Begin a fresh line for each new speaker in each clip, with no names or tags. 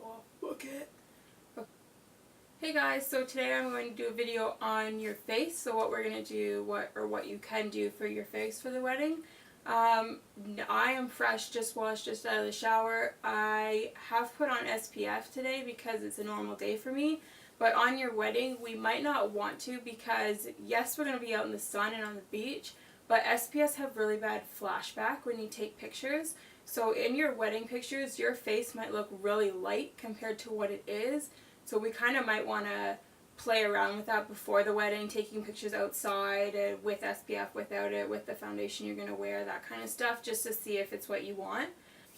go off. Book it. Okay. Hey guys, so today I'm going to do a video on your face. So what we're going to do, what you can do for your face for the wedding. I am fresh, just washed, just out of the shower. I have put on SPF today because it's a normal day for me. But on your wedding, we might not want to because yes, we're going to be out in the sun and on the beach, but SPFs have really bad flashback when you take pictures. So in your wedding pictures, your face might look really light compared to what it is. So we kind of might want to play around with that before the wedding, taking pictures outside with SPF, without it, with the foundation you're going to wear, that kind of stuff, just to see if it's what you want.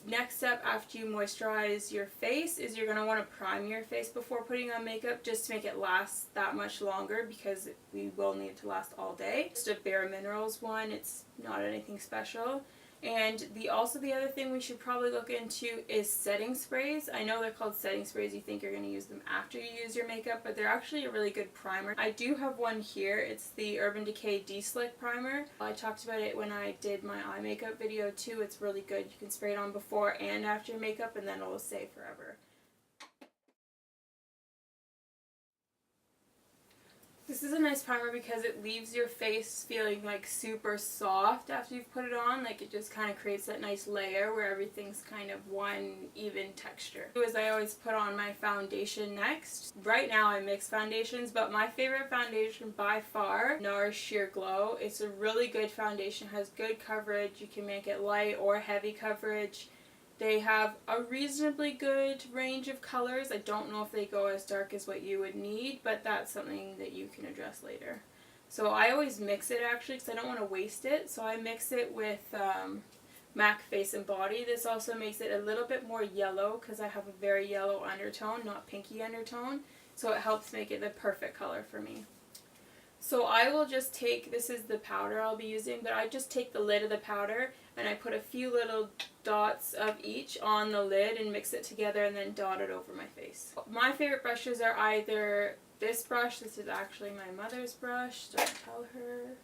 Next step after you moisturize your face is you're going to want to prime your face before putting on makeup, just to make it last that much longer, because we will need it to last all day. Just a Bare Minerals one, it's not anything special. And the other thing we should probably look into is setting sprays. I know they're called setting sprays. You think you're going to use them after you use your makeup, but they're actually a really good primer. I do have one here. It's the Urban Decay De-Slick Primer. I talked about it when I did my eye makeup video too. It's really good. You can spray it on before and after your makeup, and then it'll stay forever. This is a nice primer because it leaves your face feeling like super soft after you've put it on. Like, it just kind of creates that nice layer where everything's kind of one even texture. As I always put on my foundation next. Right now I mix foundations, but my favorite foundation by far, NARS Sheer Glow. It's a really good foundation, has good coverage. You can make it light or heavy coverage. They have a reasonably good range of colors. I don't know if they go as dark as what you would need, but that's something that you can address later. So I always mix it actually because I don't want to waste it. So I mix it with MAC Face and Body. This also makes it a little bit more yellow because I have a very yellow undertone, not pinky undertone. So it helps make it the perfect color for me. So I will just take, this is the powder I'll be using, but I just take the lid of the powder and I put a few little dots of each on the lid and mix it together and then dot it over my face. My favorite brushes are either this brush, this is actually my mother's brush, don't tell her,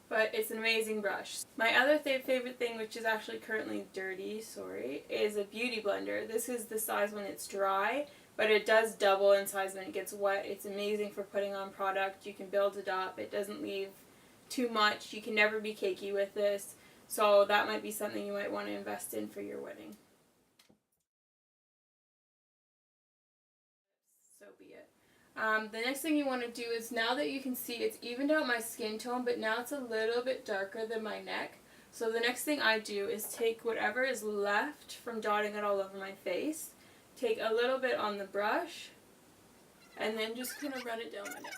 but it's an amazing brush. My other favorite thing, which is actually currently dirty, sorry, is a beauty blender. This is the size when it's dry, but it does double in size when it gets wet. It's amazing for putting on product. You can build it up. It doesn't leave too much. You can never be cakey with this. So that might be something you might want to invest in for your wedding. So be it. The next thing you want to do is, now that you can see it's evened out my skin tone, but now it's a little bit darker than my neck. So the next thing I do is take whatever is left from dotting it all over my face, take a little bit on the brush, and then just kind of run it down my neck.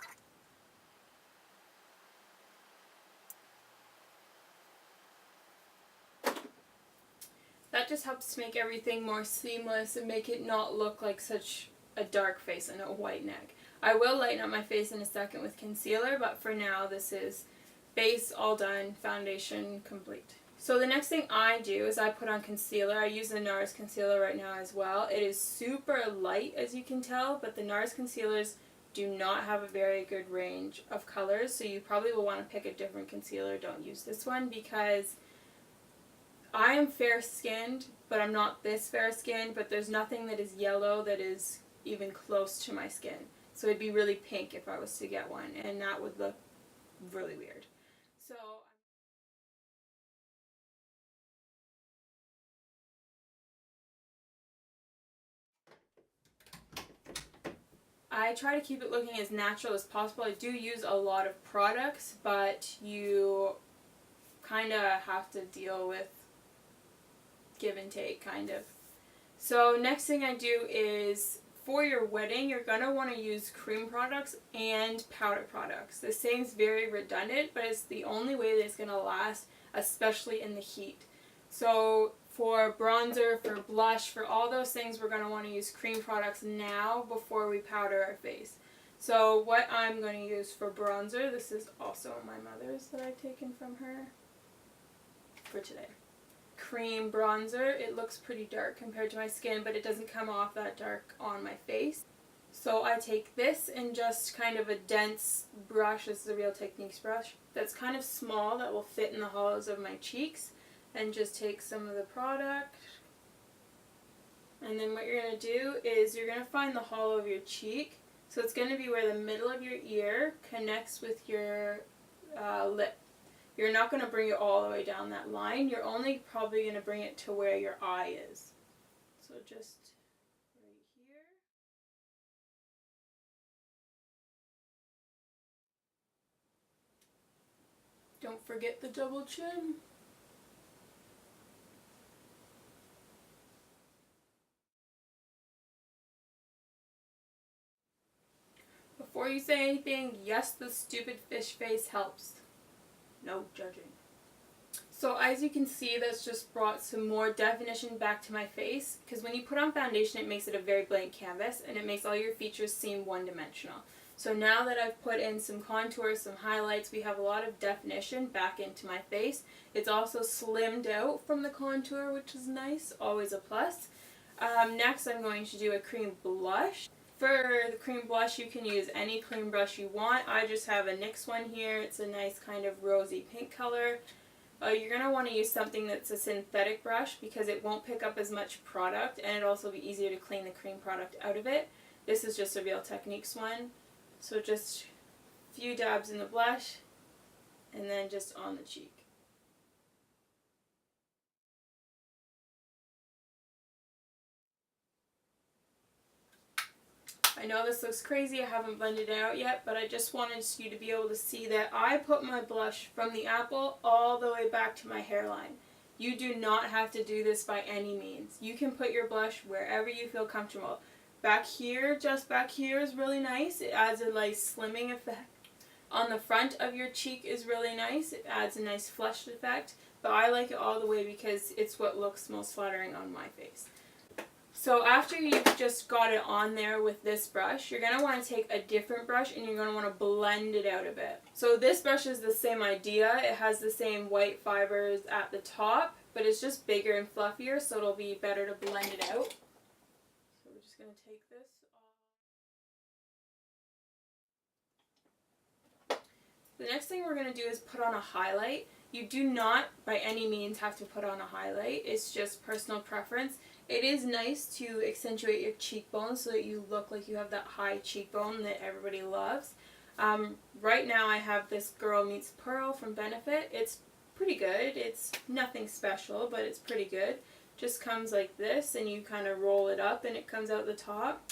That just helps to make everything more seamless and make it not look like such a dark face and a white neck. I will lighten up my face in a second with concealer, but for now this is base all done, foundation complete. So the next thing I do is I put on concealer. I use the NARS concealer right now as well. It is super light, as you can tell, but the NARS concealers do not have a very good range of colors, so you probably will want to pick a different concealer. Don't use this one because I am fair-skinned, but I'm not this fair-skinned, but there's nothing that is yellow that is even close to my skin. So it'd be really pink if I was to get one, and that would look really weird. So I try to keep it looking as natural as possible. I do use a lot of products, but you kind of have to deal with give and take, kind of. So next thing I do is, for your wedding, you're going to want to use cream products and powder products. This seems very redundant, but it's the only way that it's going to last, especially in the heat. So for bronzer, for blush, for all those things, we're going to want to use cream products now before we powder our face. So what I'm going to use for bronzer, this is also my mother's that I've taken from her for today. Cream bronzer. It looks pretty dark compared to my skin, but it doesn't come off that dark on my face. So I take this in just kind of a dense brush. This is a Real Techniques brush that's kind of small, that will fit in the hollows of my cheeks, and just take some of the product And then what you're going to do is you're going to find the hollow of your cheek. So it's going to be where the middle of your ear connects with your lip. You're not going to bring it all the way down that line. You're only probably going to bring it to where your eye is. So just right here. Don't forget the double chin. Before you say anything, yes, the stupid fish face helps. No judging. So as you can see, that's just brought some more definition back to my face, because when you put on foundation, it makes it a very blank canvas, and it makes all your features seem one-dimensional. So now that I've put in some contours, some highlights, we have a lot of definition back into my face. It's also slimmed out from the contour, which is nice, always a plus. Next, I'm going to do a cream blush. For the cream blush, you can use any cream brush you want. I just have a NYX one here. It's a nice kind of rosy pink color. You're going to want to use something that's a synthetic brush because it won't pick up as much product, and it'll also be easier to clean the cream product out of it. This is just a Real Techniques one. So just a few dabs in the blush and then just on the cheek. I know this looks crazy, I haven't blended it out yet, but I just wanted you to be able to see that I put my blush from the apple all the way back to my hairline. You do not have to do this by any means. You can put your blush wherever you feel comfortable. Back here, just back here is really nice. It adds a nice slimming effect. On the front of your cheek is really nice. It adds a nice flushed effect, but I like it all the way because it's what looks most flattering on my face. So after you've just got it on there with this brush, you're going to want to take a different brush and you're going to want to blend it out a bit. So this brush is the same idea. It has the same white fibers at the top, but it's just bigger and fluffier, so it'll be better to blend it out. So we're just going to take this off. The next thing we're going to do is put on a highlight. You do not by any means have to put on a highlight. It's just personal preference. It is nice to accentuate your cheekbones so that you look like you have that high cheekbone that everybody loves. Right now I have this Girl Meets Pearl from Benefit. It's pretty good. It's nothing special, but it's pretty good. Just comes like this, and you kind of roll it up and it comes out the top.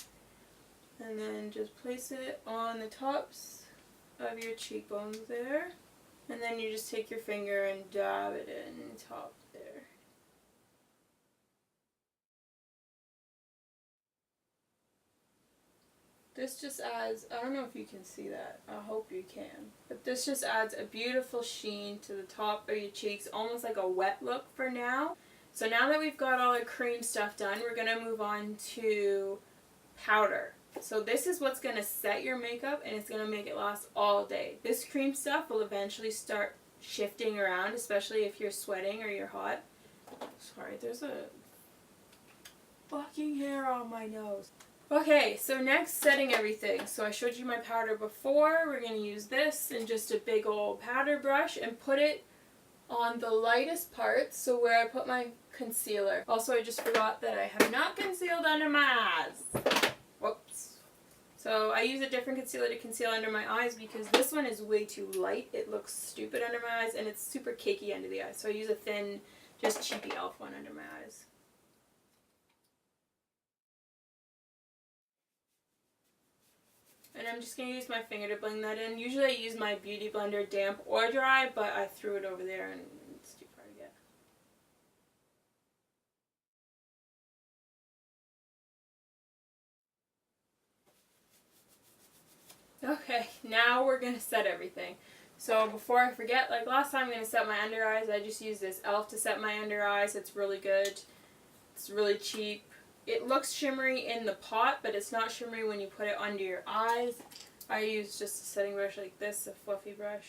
And then just place it on the tops of your cheekbones there. And then you just take your finger and dab it in top there. This just adds, I don't know if you can see that, I hope you can, but this just adds a beautiful sheen to the top of your cheeks, almost like a wet look for now. So now that we've got all our cream stuff done, we're going to move on to powder. So this is what's going to set your makeup, and it's going to make it last all day. This cream stuff will eventually start shifting around, especially if you're sweating or you're hot. Sorry, there's a fucking hair on my nose. Okay, so next, setting everything. So I showed you my powder before. We're going to use this and just a big old powder brush and put it on the lightest parts, so where I put my concealer. Also, I just forgot that I have not concealed under my eyes. Whoops. So I use a different concealer to conceal under my eyes because this one is way too light. It looks stupid under my eyes and it's super cakey under the eyes. So I use a thin, just cheapy e.l.f. one under my eyes. And I'm just going to use my finger to blend that in. Usually I use my Beauty Blender damp or dry, but I threw it over there and it's too far to get. Okay, now we're going to set everything. So before I forget, like last time I'm going to set my under eyes. I just used this e.l.f. to set my under eyes. It's really good. It's really cheap. It looks shimmery in the pot, but it's not shimmery when you put it under your eyes. I use just a setting brush like this, a fluffy brush.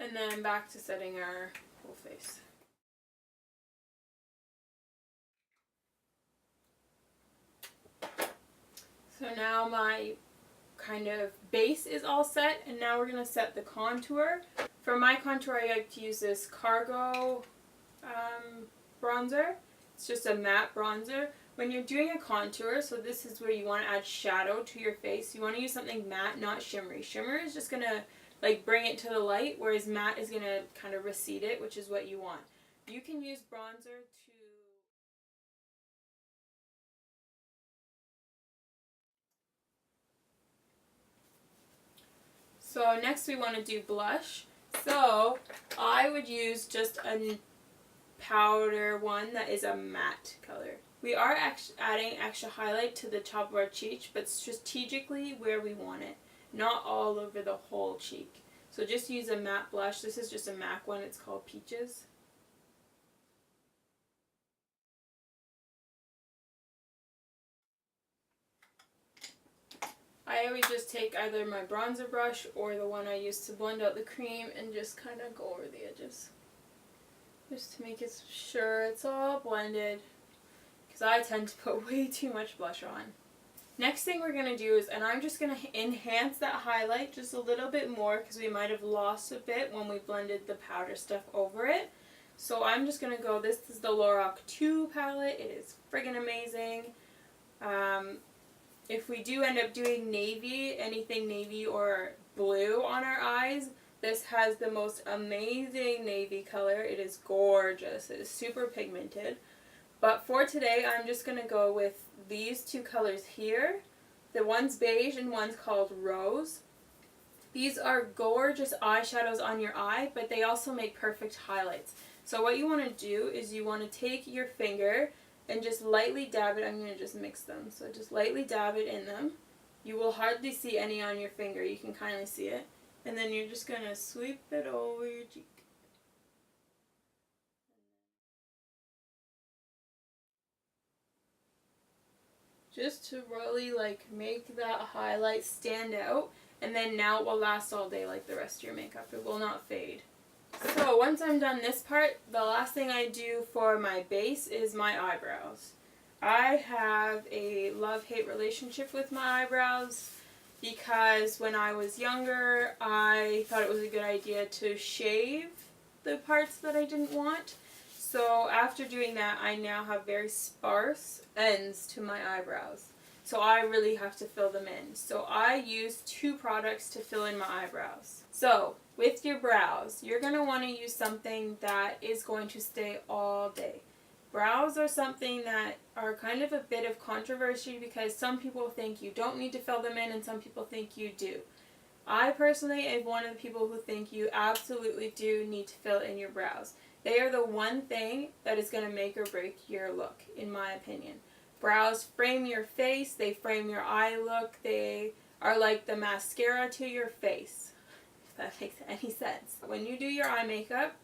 And then back to setting our whole face. So now my kind of base is all set, and now we're going to set the contour. For my contour, I like to use this Cargo bronzer. It's just a matte bronzer. When you're doing a contour, so this is where you want to add shadow to your face, you want to use something matte, not shimmery. Shimmer is just going to like bring it to the light, whereas matte is going to kind of recede it, which is what you want. You can use bronzer to... So next we want to do blush. So I would use just a powder one that is a matte color. We are adding extra highlight to the top of our cheek, but strategically where we want it, not all over the whole cheek. So just use a matte blush. This is just a MAC one. It's called Peaches. I always just take either my bronzer brush or the one I use to blend out the cream and just kind of go over the edges. Just to make it sure it's all blended, because I tend to put way too much blush on. Next thing we're going to do is, and I'm just going to enhance that highlight just a little bit more because we might have lost a bit when we blended the powder stuff over it. So I'm just going to go, this is the Lorac 2 palette. It is friggin' amazing. If we do end up doing navy, anything navy or blue on our eyes, this has the most amazing navy color. It is gorgeous. It is super pigmented. But for today, I'm just going to go with these two colors here. The one's beige and one's called Rose. These are gorgeous eyeshadows on your eye, but they also make perfect highlights. So what you want to do is you want to take your finger and just lightly dab it. I'm going to just mix them. So just lightly dab it in them. You will hardly see any on your finger. You can kind of see it. And then you're just going to sweep it over your cheek. Just to really like make that highlight stand out. And then now it will last all day like the rest of your makeup. It will not fade. So once I'm done this part, the last thing I do for my base is my eyebrows. I have a love-hate relationship with my eyebrows because when I was younger, I thought it was a good idea to shave the parts that I didn't want. So after doing that, I now have very sparse ends to my eyebrows. So I really have to fill them in. So I use two products to fill in my eyebrows. So with your brows, you're going to want to use something that is going to stay all day. Brows are something that are kind of a bit of controversy because some people think you don't need to fill them in and some people think you do. I personally am one of the people who think you absolutely do need to fill in your brows. They are the one thing that is going to make or break your look, in my opinion. Brows frame your face, they frame your eye look, they are like the mascara to your face, if that makes any sense. When you do your eye makeup,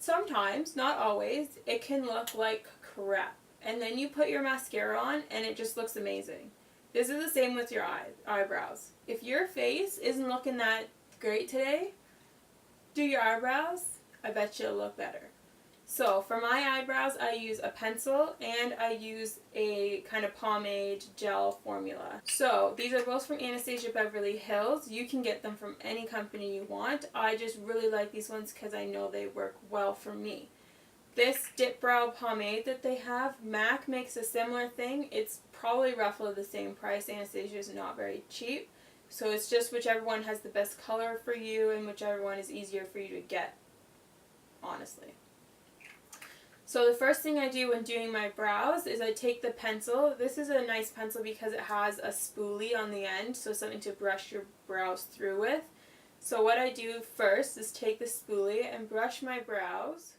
sometimes, not always, it can look like crap. And then you put your mascara on and it just looks amazing. This is the same with your eyebrows. If your face isn't looking that great today, do your eyebrows, I bet you'll look better. So for my eyebrows, I use a pencil and I use a kind of pomade gel formula. So these are both from Anastasia Beverly Hills. You can get them from any company you want. I just really like these ones because I know they work well for me. This Dip Brow pomade that they have, MAC makes a similar thing. It's probably roughly the same price. Anastasia is not very cheap. So it's just whichever one has the best color for you and whichever one is easier for you to get, honestly. So the first thing I do when doing my brows is I take the pencil. This is a nice pencil because it has a spoolie on the end, so something to brush your brows through with. So what I do first is take the spoolie and brush my brows.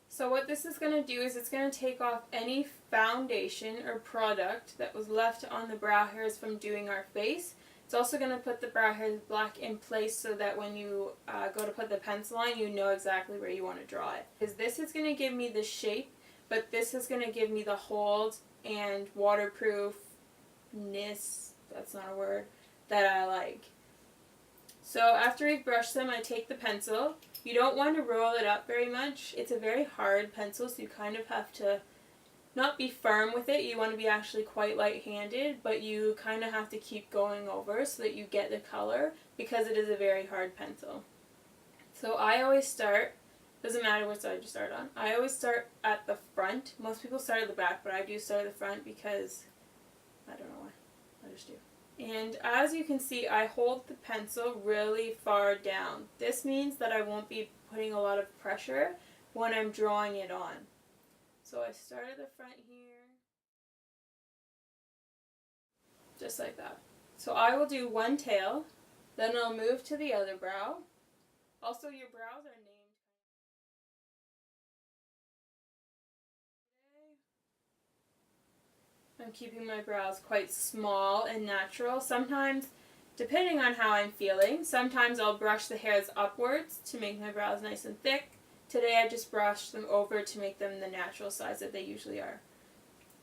So what this is going to do is it's going to take off any foundation or product that was left on the brow hairs from doing our face. It's also going to put the brow hairs black in place so that when you go to put the pencil on, you know exactly where you want to draw it. Because this is going to give me the shape, but this is going to give me the hold and waterproofness, that's not a word, that I like. So after we've brushed them, I take the pencil You don't want to roll it up very much. It's a very hard pencil, so you kind of have to not be firm with it. You want to be actually quite light-handed, but you kind of have to keep going over so that you get the color, because it is a very hard pencil. So I always start, doesn't matter what side you start on, I always start at the front. Most people start at the back, but I do start at the front because I don't know why. I just do. And as you can see, I hold the pencil really far down. This means that I won't be putting a lot of pressure when I'm drawing it on. So I start at the front here, just like that. So I will do one tail, then I'll move to the other brow. Also, your brows are named. I'm keeping my brows quite small and natural. Sometimes, depending on how I'm feeling, sometimes I'll brush the hairs upwards to make my brows nice and thick. Today I just brushed them over to make them the natural size that they usually are.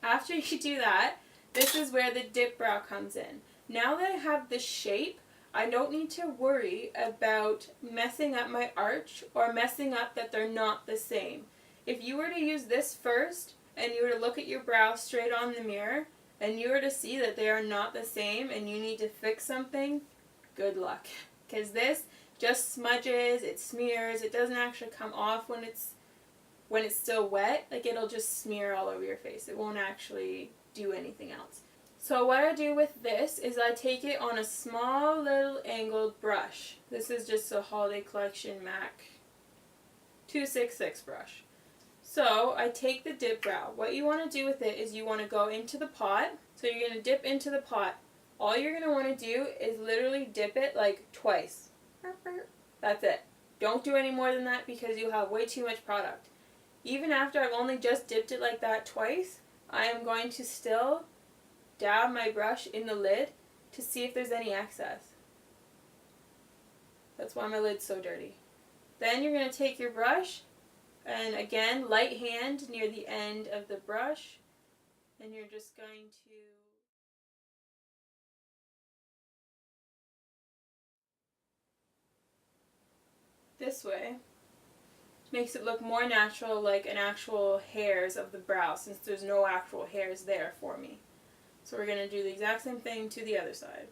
After you do that, this is where the dip brow comes in. Now that I have this shape, I don't need to worry about messing up my arch or messing up that they're not the same. If you were to use this first, and you were to look at your brows straight on the mirror, and you were to see that they are not the same and you need to fix something, good luck. Because this just smudges, it smears, it doesn't actually come off when it's still wet. Like, it'll just smear all over your face. It won't actually do anything else. So what I do with this is I take it on a small little angled brush. This is just a Holiday Collection MAC 266 brush. So I take the dip brow. What you want to do with it is you want to go into the pot. So you're going to dip into the pot. All you're going to want to do is literally dip it like twice. That's it. Don't do any more than that because you'll have way too much product. Even after I've only just dipped it like that twice, I am going to still dab my brush in the lid to see if there's any excess. That's why my lid's so dirty. Then you're going to take your brush and again, light hand near the end of the brush, and you're just going to this way. Makes it look more natural, like an actual hairs of the brow, since there's no actual hairs there for me. So we're going to do the exact same thing to the other side.